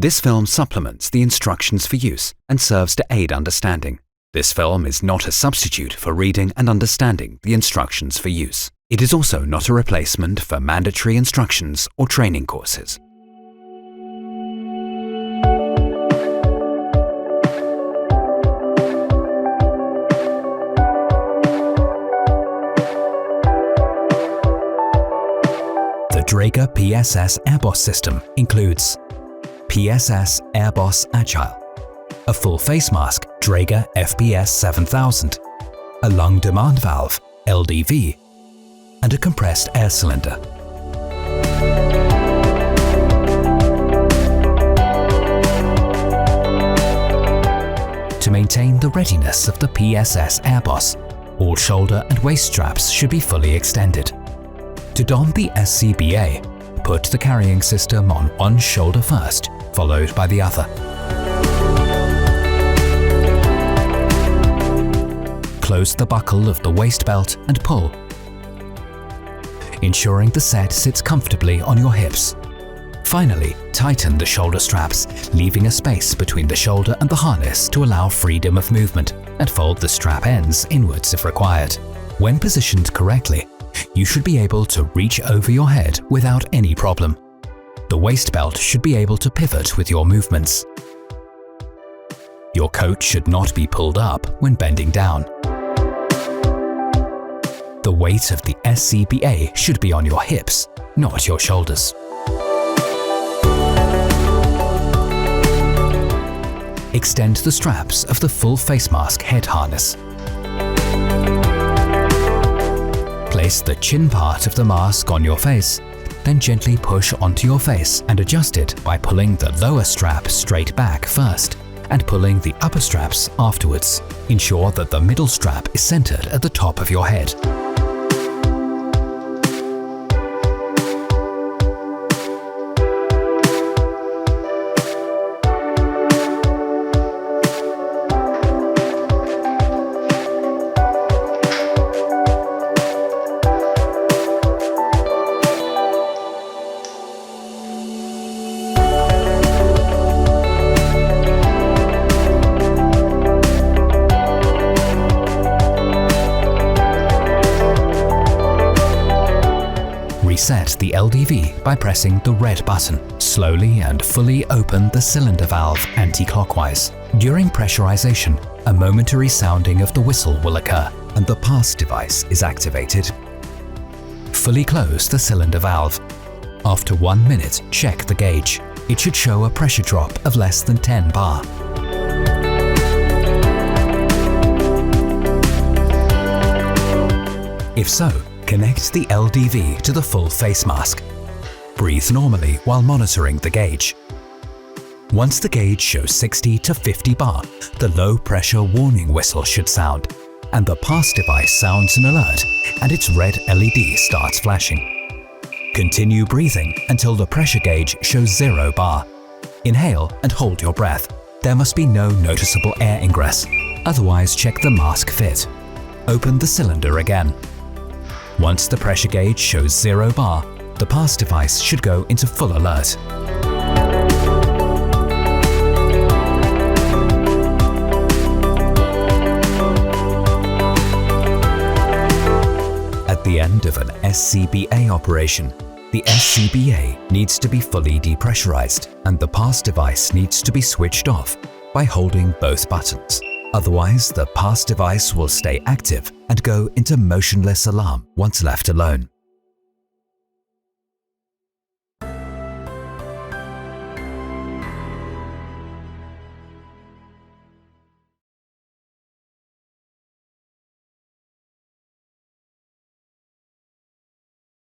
This film supplements the instructions for use and serves to aid understanding. This film is not a substitute for reading and understanding the instructions for use. It is also not a replacement for mandatory instructions or training courses. The Dräger PSS AirBoss system includes PSS AirBoss Agile, a full face mask Dräger FPS 7000, a lung demand valve LDV, and a compressed air cylinder. To maintain the readiness of the PSS AirBoss, all shoulder and waist straps should be fully extended. To don the SCBA, put the carrying system on one shoulder first, followed by the other. Close the buckle of the waist belt and pull, ensuring the set sits comfortably on your hips. Finally, tighten the shoulder straps, leaving a space between the shoulder and the harness to allow freedom of movement, and fold the strap ends inwards if required. When positioned correctly, you should be able to reach over your head without any problem. The waist belt should be able to pivot with your movements. Your coat should not be pulled up when bending down. The weight of the SCBA should be on your hips, not your shoulders. Extend the straps of the full face mask head harness. Place the chin part of the mask on your face, then gently push onto your face and adjust it by pulling the lower strap straight back first and pulling the upper straps afterwards. Ensure that the middle strap is centered at the top of your head. Reset the LDV by pressing the red button. Slowly and fully open the cylinder valve anti-clockwise. During pressurization, a momentary sounding of the whistle will occur and the pass device is activated. Fully close the cylinder valve. After 1 minute, check the gauge. It should show a pressure drop of less than 10 bar. If so, connect the LDV to the full face mask. Breathe normally while monitoring the gauge. Once the gauge shows 60 to 50 bar, the low pressure warning whistle should sound, and the pass device sounds an alert and its red LED starts flashing. Continue breathing until the pressure gauge shows 0 bar. Inhale and hold your breath. There must be no noticeable air ingress, otherwise check the mask fit. Open the cylinder again. Once the pressure gauge shows 0 bar, the pass device should go into full alert. At the end of an SCBA operation, the SCBA needs to be fully depressurized and the pass device needs to be switched off by holding both buttons. Otherwise, the pass device will stay active and go into motionless alarm once left alone.